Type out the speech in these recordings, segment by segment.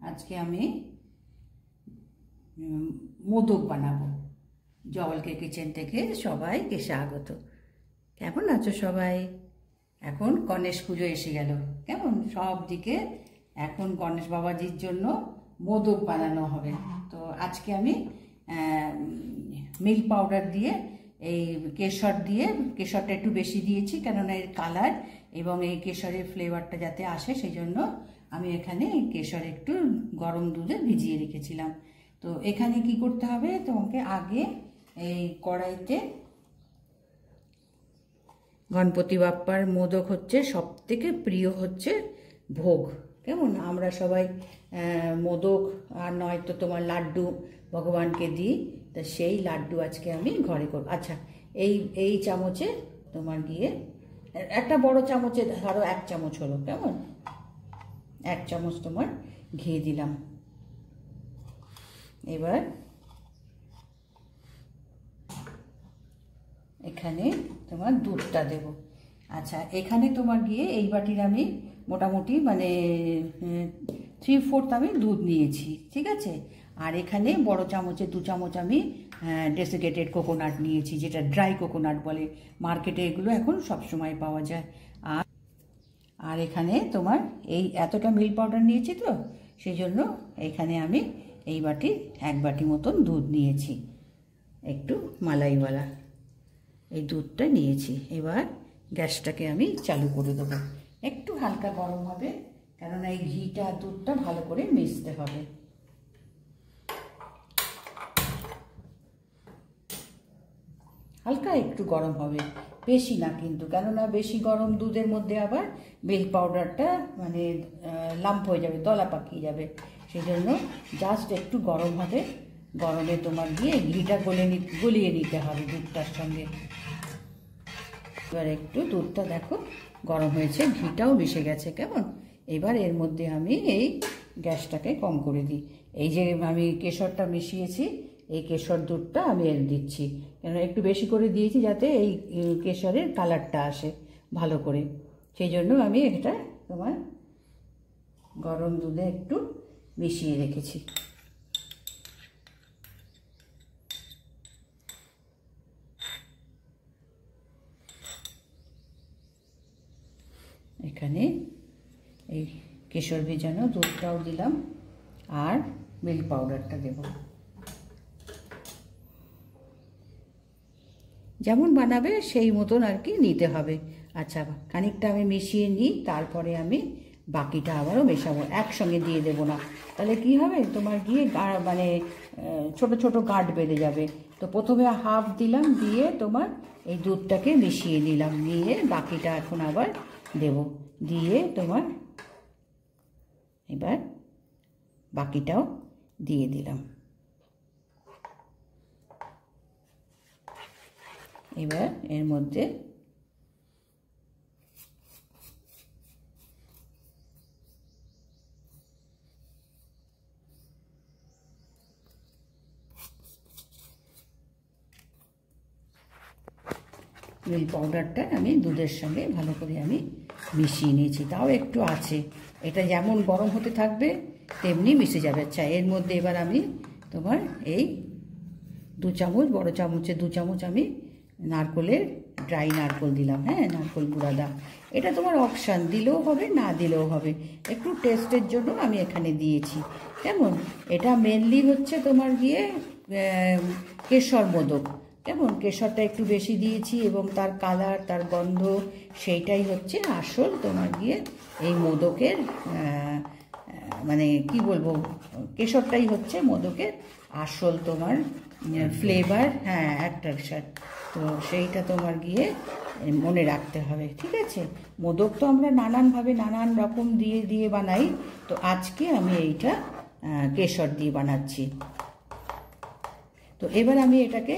আজকে আমি মোদক বানাবো। জওয়ালকে কিচেন থেকে সবাইকে স্বাগত। কেমন আছো সবাই? এখন গণেশ পুজো এসে গেল, কেমন সব দিকে এখন গণেশ বাবাজির জন্য মোদক বানানো হবে। তো আজকে আমি মিল্ক পাউডার দিয়ে এই কেশর দিয়ে, কেশরটা একটু বেশি দিয়েছি কেননা এর কালার এবং এই কেশরের ফ্লেভারটা যাতে আসে সেই জন্য আমি এখানে কেশর একটু গরম দুধে ভিজিয়ে রেখেছিলাম। তো এখানে কি করতে হবে, তোমাকে আগে এই কড়াইতে গণপতি বাপ্পার মোদক হচ্ছে সব থেকে প্রিয় হচ্ছে ভোগ, কেমন আমরা সবাই মোদক আর নয়তো তোমার লাড্ডু ভগবানকে দিই। তা সেই লাড্ডু আজকে আমি ঘরে করব। আচ্ছা, এই চামচে তোমার গিয়ে একটা বড় চামচে ধরো 1 চামচ হলো, কেমন 1 চামচ তোমার ঘি দিলাম। এবার এখানে তোমার দুধটা দেব। আচ্ছা, এখানে তোমার গিয়ে এই বাটির আমি মোটামুটি মানে 3/4 আমি দুধ নিয়েছি, ঠিক আছে। আর এখানে বড় চামচে 2 চামচ আমি ডেসিকেটেড কোকোনাট নিয়েছি, যেটা ড্রাই কোকোনাট বলে, মার্কেটে এগুলো এখন সব সময় পাওয়া যায়। আর এখানে তোমার এই এতটা মিল্ক পাউডার নিয়েছি, তো সেই জন্য এখানে আমি এই বাটি 1 বাটি মতন দুধ নিয়েছি, একটু মালাইওয়ালা এই দুধটা নিয়েছি। এবার গ্যাসটাকে আমি চালু করে দেবো, একটু হালকা গরম হবে কেননা এই ঘিটা দুধটা ভালো করে মিশতে হবে। হালকা একটু গরম হবে, বেশি না কিন্তু, কেননা বেশি গরম দুধের মধ্যে আবার মিল্ক পাউডারটা মানে লাম্প হয়ে যাবে, দলা পাকিয়ে যাবে। সেই জন্য জাস্ট একটু গরম হবে, গরমে তোমার গিয়ে ঘিটা গলিয়ে নিতে হবে দুধটার সঙ্গে। এবার একটু দুধটা দেখো গরম হয়েছে, ঘিটাও মিশে গেছে, কেমন। এবার এর মধ্যে আমি এই গ্যাসটাকে কম করে দিই। এই যে আমি কেশরটা মিশিয়েছি, এই কেশর দুধটা আমি এর দিচ্ছি, কেন একটু বেশি করে দিয়েছি যাতে এই কেশরের কালারটা আসে ভালো করে। সেই জন্য আমি এটা তোমার গরম দুধে একটু মিশিয়ে রেখেছি। এখানে এই কেশর ভেজানো দুধটাও দিলাম আর মিল্ক পাউডারটা দেব। যেমন বানাবে সেই মতন আর কি নিতে হবে। আচ্ছা, খানিকটা আমি মিশিয়ে নিই, তারপরে আমি বাকিটা আবারও মেশাবো, একসঙ্গে দিয়ে দেব না, তাহলে কি হবে তোমার গিয়ে মানে ছোট ছোট গাঁট বেঁধে যাবে। তো প্রথমে হাফ দিলাম, দিয়ে তোমার এই দুধটাকে মিশিয়ে নিলাম, নিয়ে বাকিটা এখন আবার দেব, দিয়ে তোমার এবার বাকিটাও দিয়ে দিলাম। এবার এর মধ্যে মিল্ক পাউডারটা আমি দুধের সঙ্গে ভালো করে আমি মিশিয়ে নিয়েছি, তাও একটু আছে, এটা যেমন গরম হতে থাকবে তেমনি মিশে যাবে। আচ্ছা, এর মধ্যে এবার আমি তোমার এই 2 চামচ, বড় চামচে 2 চামচ আমি নারকলের ড্রাই নারকল দিলাম। হ্যাঁ, নারকল বুড়াদা, এটা তোমার অপশান, দিলেও হবে না দিলেও হবে, একটু টেস্টের জন্য আমি এখানে দিয়েছি, কেমন। এটা মেনলি হচ্ছে তোমার গিয়ে কেশর মোদক, কেমন, কেশরটা একটু বেশি দিয়েছি এবং তার কালার, তার গন্ধ, সেইটাই হচ্ছে আসল তোমার গিয়ে এই মোদকের মানে কি বলবো, কেশরটাই হচ্ছে মোদকের আসল তোমার ফ্লেভার, হ্যাঁ অ্যাট্রাকশন। তো সেইটা তোমার গিয়ে মনে রাখতে হবে, ঠিক আছে। মোদক তো আমরা নানানভাবে নানান রকম দিয়ে বানাই, তো আজকে আমি এইটা কেশর দিয়ে বানাচ্ছি। তো এবার আমি এটাকে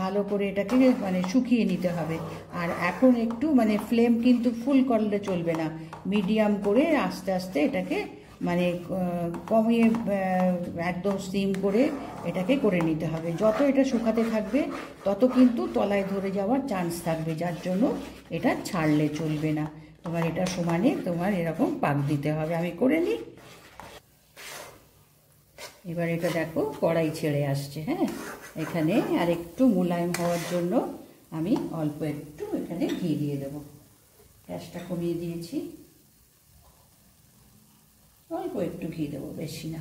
ভালো করে এটাকে মানে শুকিয়ে নিতে হবে। আর এখন একটু মানে ফ্লেম কিন্তু ফুল করলে চলবে না, মিডিয়াম করে আস্তে আস্তে এটাকে মানে কমিয়ে একদম সিম করে এটাকে করে নিতে হবে। যত এটা শুকাতে থাকবে তত কিন্তু তলায় ধরে যাওয়ার চান্স থাকবে, যার জন্য এটা ছাড়লে চলবে না। তো তোমার এটা সমানে তোমার এরকম পাক দিতে হবে। আমি করে নিই। এবার এটা দেখো কড়াই ছেড়ে আসছে। হ্যাঁ, এখানে আর একটু মোলায়েম হওয়ার জন্য আমি অল্প একটু এখানে ঘি দিয়ে দেবো। গ্যাসটা কমিয়ে দিয়েছি, অল্প একটু ঘি দেবো, বেশি না।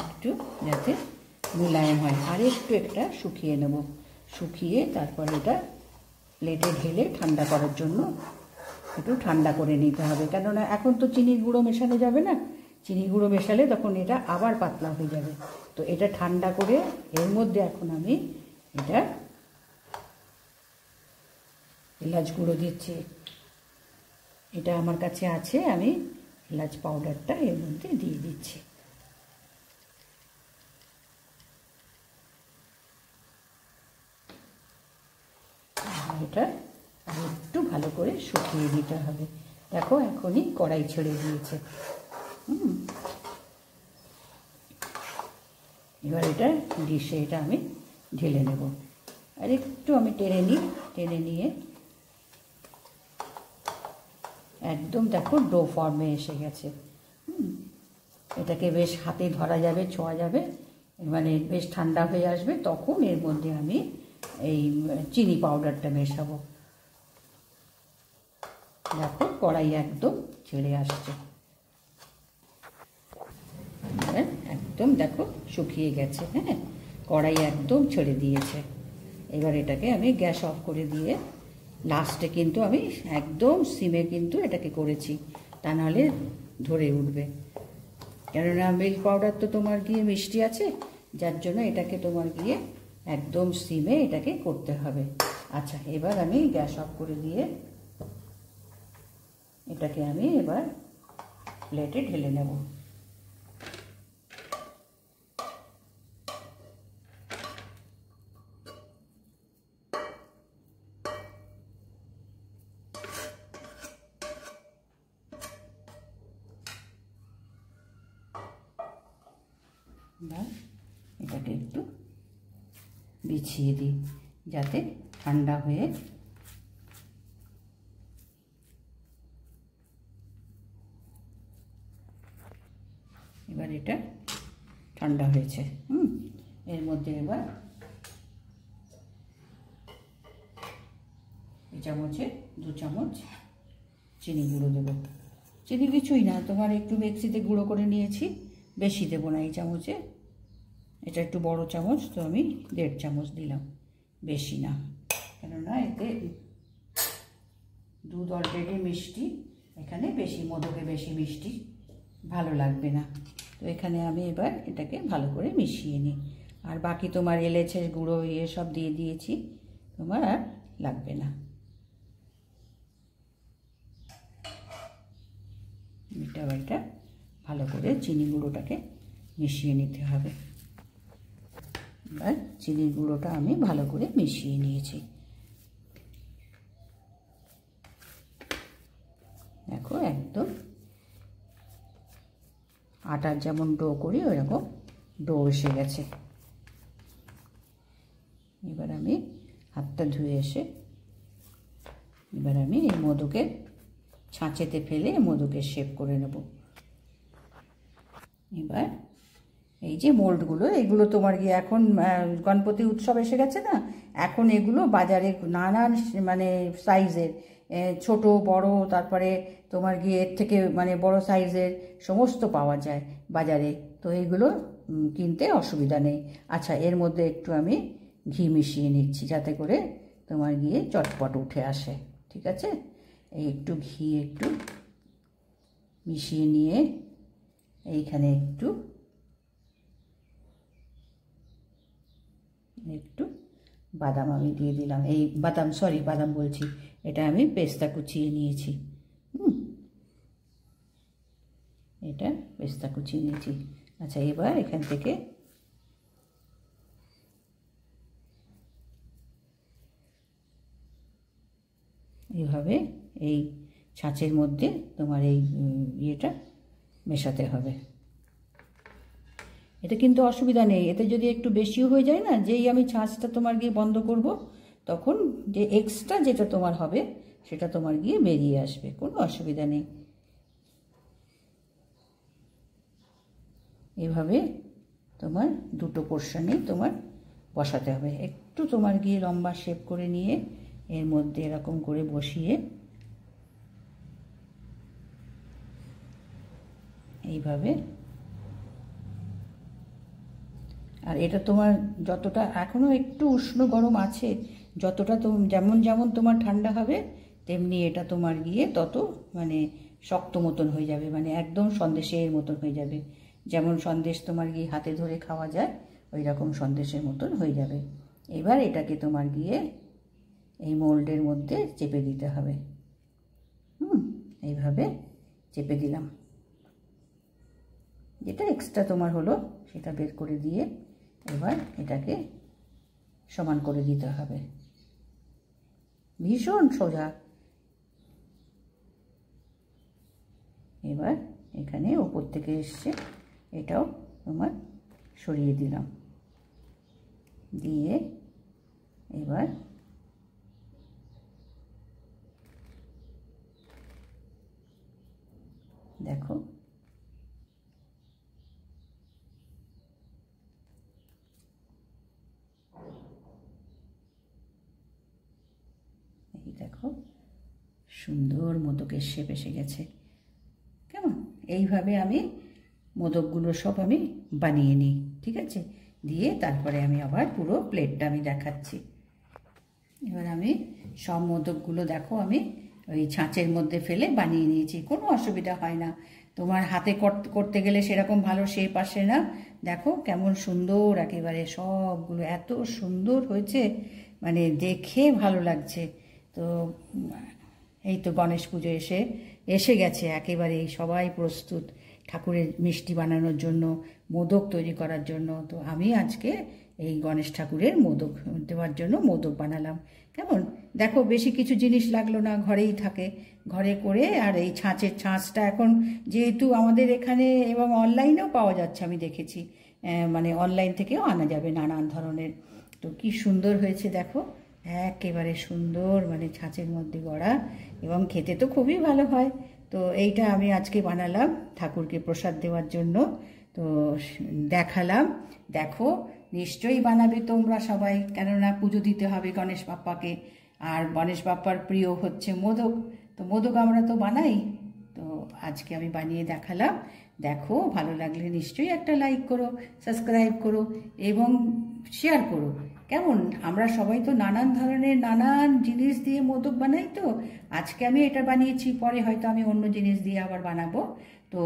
একটু যাতে মোলায়েম হয়, আর একটু একটা শুকিয়ে নেব। শুকিয়ে তারপর এটা প্লেটে ঢেলে ঠান্ডা করার জন্য একটু ঠান্ডা করে নিতে হবে, কেননা এখন তো চিনির গুঁড়ো মেশানো যাবে না। চিনি গুঁড়ো মেশালে তখন এটা আবার পাতলা হয়ে যাবে। তো এটা ঠান্ডা করে এর মধ্যে এখন আমি এটা এলাচ গুঁড়ো দিচ্ছি। এটা আমার কাছে আছে, আমি এলাচ পাউডারটা এর মধ্যে দিয়ে দিচ্ছি। এটা একটু ভালো করে শুকিয়ে দিতে হবে। দেখো এখনই কড়াই ছেড়ে দিয়েছে। এবার এটা ডিশে এটা আমি ঢেলে নেব। আর একটু আমি টেনে নিই, টেনে নিয়ে একদম দেখো ডো ফর্মে এসে গেছে। এটাকে বেশ হাতে ধরা যাবে, ছোঁয়া যাবে, মানে বেশ ঠান্ডা হয়ে আসবে। তখন এর মধ্যে আমি এই চিনি পাউডারটা মেশাবো। দেখো কড়াই একদম ছেড়ে আসছে, একদম দেখো শুকিয়ে গেছে। হ্যাঁ, কড়াই একদম ছেড়ে দিয়েছে। এবার এটাকে আমি গ্যাস অফ করে দিয়ে লাস্টে কিন্তু আমি একদম সিমে কিন্তু এটাকে করেছি, তা নাহলে ধরে উঠবে। কেননা মিল্ক পাউডার তো তোমার গিয়ে মিষ্টি আছে, যার জন্য এটাকে তোমার গিয়ে একদম সিমে এটাকে করতে হবে। আচ্ছা, এবার আমি গ্যাস অফ করে দিয়ে এটাকে আমি এবার প্লেটে ঢেলে নেব। এটাকে একটু বিছিয়ে দিই যাতে ঠান্ডা হয়ে এবার এটা ঠান্ডা হয়েছে। এর মধ্যে এবার এই চামচে 2 চামচ চিনি গুঁড়ো দেবো। চিনি কিছুই না, তোমার একটু মিক্সিতে গুঁড়ো করে নিয়েছি, বেশি দেবো না এই চামচে। এটা একটু বড় চামচ, তো আমি 1.5 চামচ দিলাম, বেশি না। কেননা এতে দুধ অলরেডি মিষ্টি, এখানে বেশি মধুকে বেশি মিষ্টি ভালো লাগবে না। তো এখানে আমি এবার এটাকে ভালো করে মিশিয়ে নিই। আর বাকি তোমার এলাচের গুঁড়ো সব দিয়ে দিয়েছি, তোমার আর লাগবে না। এটা ভালো করে চিনি গুঁড়োটাকে মিশিয়ে নিতে হবে। এবার চিনির গুঁড়োটা আমি ভালো করে মিশিয়ে নিয়েছি। দেখো একদম আটার যেমন ডো করি ওরকম ডো এসে গেছে। এবার আমি হাতটা ধুয়ে এসে এবার আমি এই মধুকে ছাঁচেতে ফেলে মধুকে শেপ করে নেব। এবার এই যে মোল্ডগুলো, এগুলো তোমার গিয়ে এখন গণপতি উৎসব এসে গেছে না, এখন এগুলো বাজারে নানান মানে সাইজের, ছোট বড়, তারপরে তোমার গিয়ে এর থেকে মানে বড় সাইজের সমস্ত পাওয়া যায় বাজারে। তো এইগুলো কিনতে অসুবিধা নেই। আচ্ছা, এর মধ্যে একটু আমি ঘি মিশিয়ে নিচ্ছি যাতে করে তোমার গিয়ে চটপট উঠে আসে। ঠিক আছে, এই একটু ঘি একটু মিশিয়ে নিয়ে এইখানে একটু বাদাম আমি দিয়ে দিলাম। এই বাদাম বলছি, এটা আমি পেস্তা কুচিয়ে নিয়েছি। এটা পেস্তা কুচিয়ে নিয়েছি। আচ্ছা, এবার এখান থেকে এইভাবে এই ছাঁচের মধ্যে তোমার এই ইয়েটা মেশাতে হবে। এটা কিন্তু অসুবিধা নেই। এতে যদি একটু বেশিও হয়ে যায় না, যেই আমি ছাঁচটা তোমার গিয়ে বন্ধ করব, তখন যে এক্সট্রা যেটা তোমার হবে সেটা তোমার গিয়ে বেরিয়ে আসবে, কোনো অসুবিধা নেই। এভাবে তোমার দুটো পোর্শনেই তোমার বসাতে হবে। একটু তোমার গিয়ে লম্বা শেপ করে নিয়ে এর মধ্যে এরকম করে বসিয়ে এইভাবে, আর এটা তোমার যতটা এখনও একটু উষ্ণ গরম আছে, যতটা যেমন যেমন তোমার ঠান্ডা হবে তেমনি এটা তোমার গিয়ে তত মানে শক্ত মতন হয়ে যাবে, মানে একদম সন্দেশের মতন হয়ে যাবে। যেমন সন্দেশ তোমার গিয়ে হাতে ধরে খাওয়া যায় ওই রকম সন্দেশের মতন হয়ে যাবে। এবার এটাকে তোমার গিয়ে এই মোল্ডের মধ্যে চেপে দিতে হবে। এইভাবে চেপে দিলাম। যেটা এক্সট্রা তোমার হলো সেটা বের করে দিয়ে এবার এটাকে সমান করে দিতে হবে। ভীষণ সোজা। এবার এখানে ওপর থেকে এসছে, এটাও তোমার সরিয়ে দিলাম, দিয়ে এবার দেখো এই দেখো সুন্দর মোদকের শেপ এসে গেছে। কেমন? এইভাবে আমি মোদকগুলো সব আমি বানিয়ে নিই, ঠিক আছে? দিয়ে তারপরে আমি আবার পুরো প্লেটটা আমি দেখাচ্ছি। এবার আমি সব মোদকগুলো দেখো আমি ওই ছাঁচের মধ্যে ফেলে বানিয়ে নিয়েছি, কোনো অসুবিধা হয় না। তোমার হাতে করতে গেলে সেরকম ভালো শেপ আসে না। দেখো কেমন সুন্দর, একেবারে সবগুলো এত সুন্দর হয়েছে, মানে দেখে ভালো লাগছে। তো এই তো গণেশ পুজো এসে গেছে, একেবারে সবাই প্রস্তুত ঠাকুরের মিষ্টি বানানোর জন্য, মোদক তৈরি করার জন্য। তো আমি আজকে এই গণেশ ঠাকুরের মোদক দেওয়ার জন্য মোদক বানালাম। কেমন? দেখো বেশি কিছু জিনিস লাগলো না, ঘরেই থাকে, ঘরে করে। আর এই ছাঁচটা এখন যেহেতু আমাদের এখানে এবং অনলাইনেও পাওয়া যাচ্ছে, আমি দেখেছি, মানে অনলাইন থেকেও আনা যাবে নানান ধরনের। তো কি সুন্দর হয়েছে দেখো, একেবারে সুন্দর, মানে ছাঁচের মধ্যে গড়া, এবং খেতে তো খুবই ভালো হয়। তো এইটা আমি আজকে বানালাম ঠাকুরকে প্রসাদ দেওয়ার জন্য। তো দেখালাম, দেখো নিশ্চয়ই বানাবে তোমরা সবাই, কেননা পুজো দিতে হবে গণেশ বাপ্পাকে, আর গণেশ বাপ্পার প্রিয় হচ্ছে মোদক। তো মোদক আমরা তো বানাই, তো আজকে আমি বানিয়ে দেখালাম। দেখো ভালো লাগলে নিশ্চয়ই একটা লাইক করো, সাবস্ক্রাইব করো এবং শেয়ার করো। কেমন? আমরা সবাই তো নানান ধরনের নানান জিনিস দিয়ে মোদক বানাই। তো আজকে আমি এটা বানিয়েছি, পরে হয়তো আমি অন্য জিনিস দিয়ে আবার বানাবো। তো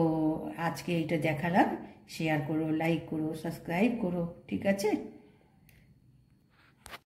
আজকে এটা দেখালাম, শেয়ার করো, লাইক করো, সাবস্ক্রাইব করো, ঠিক আছে?